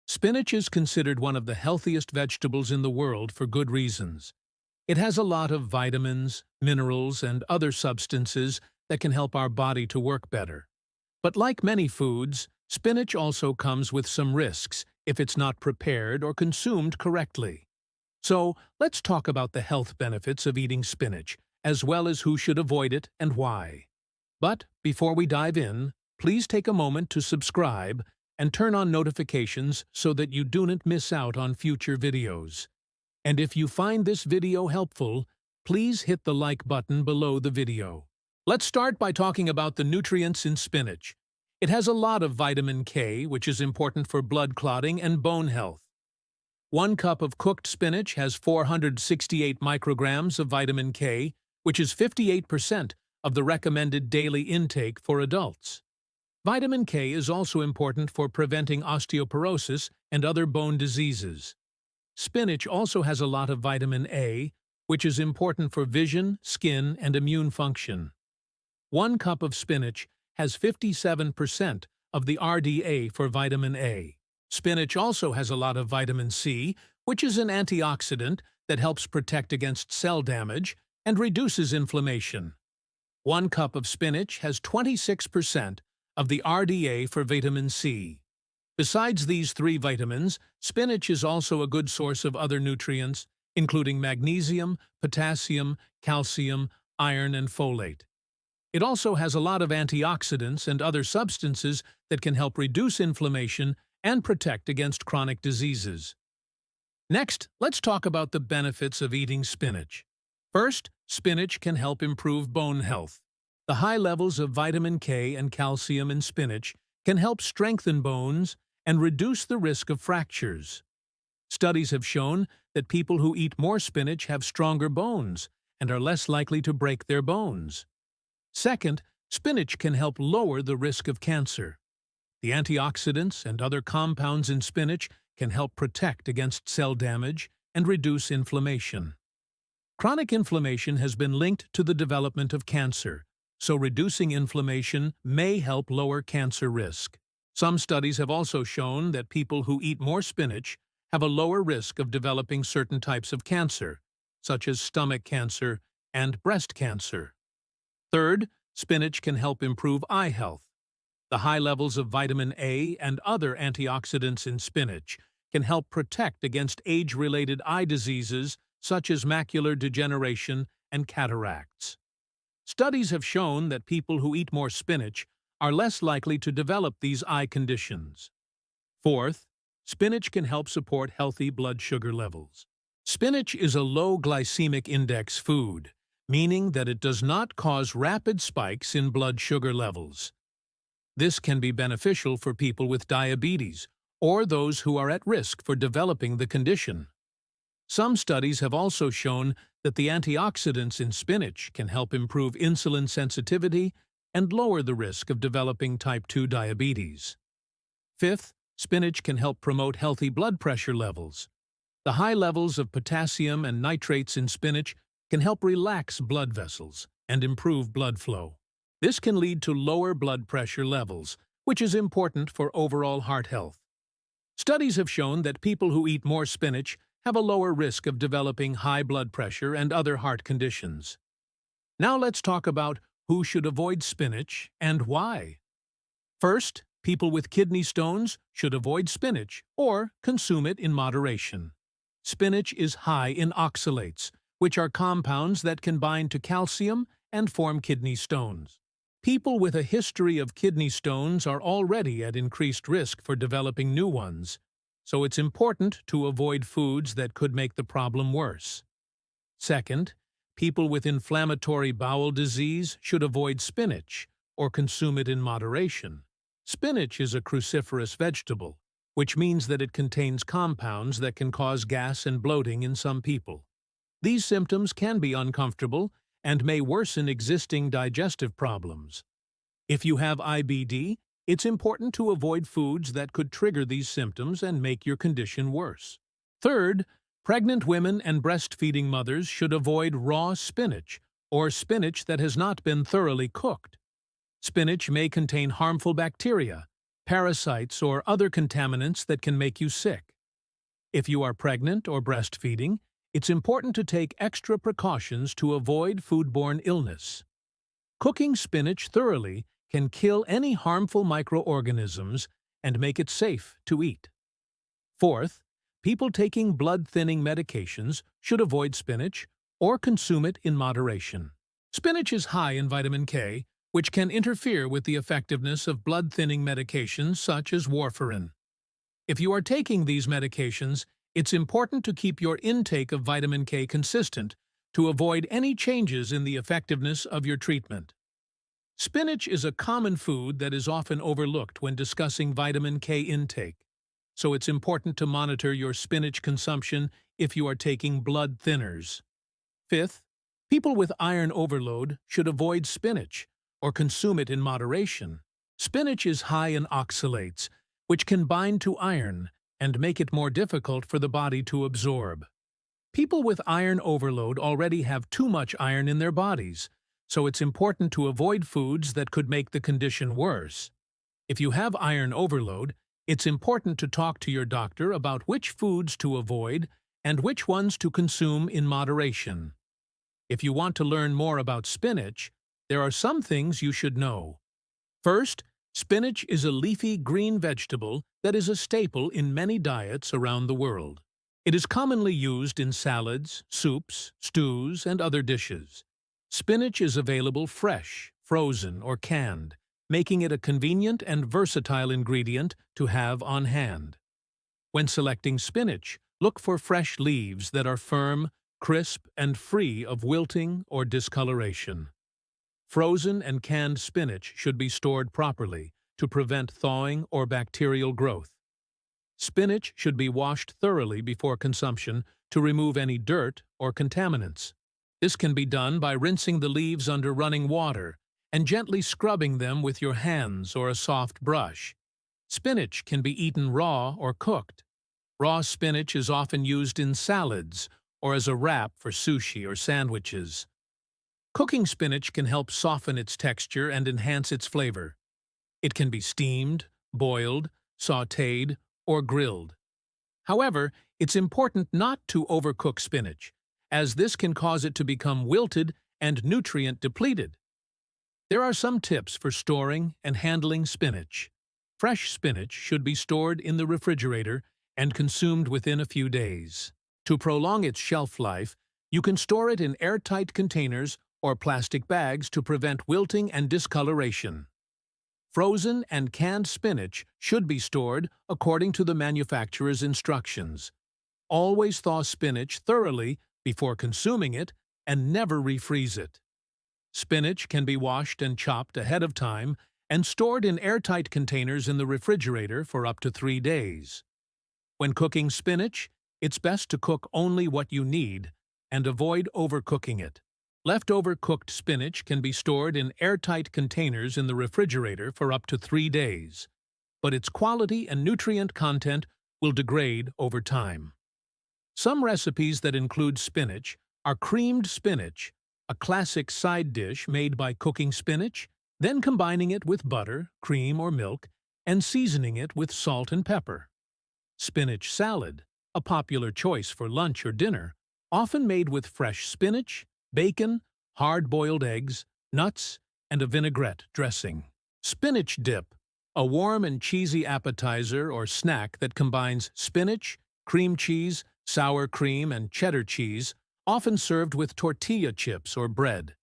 Spinach is considered one of the healthiest vegetables in the world for good reasons. It has a lot of vitamins, minerals, and other substances that can help our body to work better. But like many foods, spinach also comes with some risks if it's not prepared or consumed correctly. So, let's talk about the health benefits of eating spinach, as well as who should avoid it and why. But before we dive in, please take a moment to subscribe and turn on notifications so that you do not miss out on future videos. And if you find this video helpful, please hit the like button below the video. Let's start by talking about the nutrients in spinach. It has a lot of vitamin K, which is important for blood clotting and bone health. 1 cup of cooked spinach has 468 micrograms of vitamin K, which is 58% of the recommended daily intake for adults. Vitamin K is also important for preventing osteoporosis and other bone diseases. Spinach also has a lot of vitamin A, which is important for vision, skin, and immune function. 1 cup of spinach has 57% of the RDA for vitamin A. Spinach also has a lot of vitamin C, which is an antioxidant that helps protect against cell damage and reduces inflammation. 1 cup of spinach has 26% of the RDA for vitamin C. Besides these 3 vitamins, spinach is also a good source of other nutrients, including magnesium, potassium, calcium, iron, and folate. It also has a lot of antioxidants and other substances that can help reduce inflammation and protect against chronic diseases. Next, let's talk about the benefits of eating spinach. First, spinach can help improve bone health. The high levels of vitamin K and calcium in spinach can help strengthen bones and reduce the risk of fractures. Studies have shown that people who eat more spinach have stronger bones and are less likely to break their bones. Second, spinach can help lower the risk of cancer. The antioxidants and other compounds in spinach can help protect against cell damage and reduce inflammation. Chronic inflammation has been linked to the development of cancer, so reducing inflammation may help lower cancer risk. Some studies have also shown that people who eat more spinach have a lower risk of developing certain types of cancer, such as stomach cancer and breast cancer. Third, spinach can help improve eye health. The high levels of vitamin A and other antioxidants in spinach can help protect against age-related eye diseases such as macular degeneration and cataracts. Studies have shown that people who eat more spinach are less likely to develop these eye conditions. Fourth, spinach can help support healthy blood sugar levels. Spinach is a low glycemic index food, meaning that it does not cause rapid spikes in blood sugar levels. This can be beneficial for people with diabetes or those who are at risk for developing the condition. Some studies have also shown that the antioxidants in spinach can help improve insulin sensitivity and lower the risk of developing type 2 diabetes. Fifth, spinach can help promote healthy blood pressure levels. The high levels of potassium and nitrates in spinach can help relax blood vessels and improve blood flow. This can lead to lower blood pressure levels, which is important for overall heart health. Studies have shown that people who eat more spinach have a lower risk of developing high blood pressure and other heart conditions. Now let's talk about who should avoid spinach and why. First, people with kidney stones should avoid spinach or consume it in moderation. Spinach is high in oxalates, which are compounds that can bind to calcium and form kidney stones. People with a history of kidney stones are already at increased risk for developing new ones, so it's important to avoid foods that could make the problem worse. Second, people with inflammatory bowel disease should avoid spinach or consume it in moderation. Spinach is a cruciferous vegetable, which means that it contains compounds that can cause gas and bloating in some people. These symptoms can be uncomfortable and may worsen existing digestive problems. If you have IBD, it's important to avoid foods that could trigger these symptoms and make your condition worse. Third, pregnant women and breastfeeding mothers should avoid raw spinach or spinach that has not been thoroughly cooked. Spinach may contain harmful bacteria, parasites, or other contaminants that can make you sick. If you are pregnant or breastfeeding, it's important to take extra precautions to avoid foodborne illness. Cooking spinach thoroughly can kill any harmful microorganisms and make it safe to eat. Fourth, people taking blood-thinning medications should avoid spinach or consume it in moderation. Spinach is high in vitamin K, which can interfere with the effectiveness of blood-thinning medications such as warfarin. If you are taking these medications, it's important to keep your intake of vitamin K consistent to avoid any changes in the effectiveness of your treatment. Spinach is a common food that is often overlooked when discussing vitamin K intake, so it's important to monitor your spinach consumption if you are taking blood thinners. Fifth, people with iron overload should avoid spinach or consume it in moderation. Spinach is high in oxalates, which can bind to iron and make it more difficult for the body to absorb. People with iron overload already have too much iron in their bodies, so it's important to avoid foods that could make the condition worse. If you have iron overload, it's important to talk to your doctor about which foods to avoid and which ones to consume in moderation. If you want to learn more about spinach, there are some things you should know. First, spinach is a leafy green vegetable that is a staple in many diets around the world. It is commonly used in salads, soups, stews, and other dishes. Spinach is available fresh, frozen, or canned, making it a convenient and versatile ingredient to have on hand. When selecting spinach, look for fresh leaves that are firm, crisp, and free of wilting or discoloration. Frozen and canned spinach should be stored properly to prevent thawing or bacterial growth. Spinach should be washed thoroughly before consumption to remove any dirt or contaminants. This can be done by rinsing the leaves under running water and gently scrubbing them with your hands or a soft brush. Spinach can be eaten raw or cooked. Raw spinach is often used in salads or as a wrap for sushi or sandwiches. Cooking spinach can help soften its texture and enhance its flavor. It can be steamed, boiled, sautéed, or grilled. However, it's important not to overcook spinach, as this can cause it to become wilted and nutrient-depleted. There are some tips for storing and handling spinach. Fresh spinach should be stored in the refrigerator and consumed within a few days. To prolong its shelf life, you can store it in airtight containers or plastic bags to prevent wilting and discoloration. Frozen and canned spinach should be stored according to the manufacturer's instructions. Always thaw spinach thoroughly before consuming it and never refreeze it. Spinach can be washed and chopped ahead of time and stored in airtight containers in the refrigerator for up to 3 days. When cooking spinach, it's best to cook only what you need and avoid overcooking it. Leftover cooked spinach can be stored in airtight containers in the refrigerator for up to 3 days, but its quality and nutrient content will degrade over time. Some recipes that include spinach are creamed spinach, a classic side dish made by cooking spinach, then combining it with butter, cream, or milk, and seasoning it with salt and pepper. Spinach salad, a popular choice for lunch or dinner, often made with fresh spinach, bacon, hard-boiled eggs, nuts, and a vinaigrette dressing. Spinach dip, a warm and cheesy appetizer or snack that combines spinach, cream cheese, sour cream, and cheddar cheese, often served with tortilla chips or bread.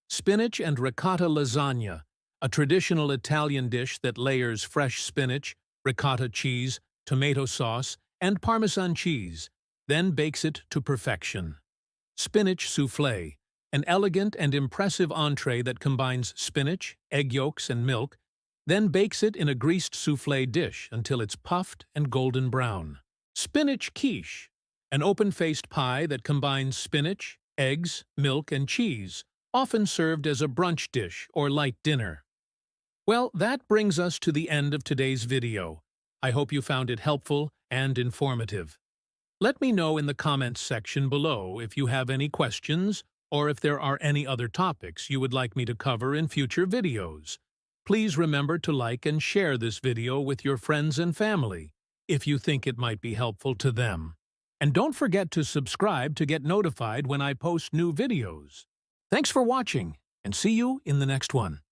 Spinach and ricotta lasagna, a traditional Italian dish that layers fresh spinach, ricotta cheese, tomato sauce, and Parmesan cheese, then bakes it to perfection. Spinach soufflé, an elegant and impressive entree that combines spinach, egg yolks, and milk, then bakes it in a greased soufflé dish until it's puffed and golden brown. Spinach quiche, an open-faced pie that combines spinach, eggs, milk, and cheese, often served as a brunch dish or light dinner. Well, that brings us to the end of today's video. I hope you found it helpful and informative. Let me know in the comments section below if you have any questions or if there are any other topics you would like me to cover in future videos. Please remember to like and share this video with your friends and family if you think it might be helpful to them. And don't forget to subscribe to get notified when I post new videos. Thanks for watching, and see you in the next one.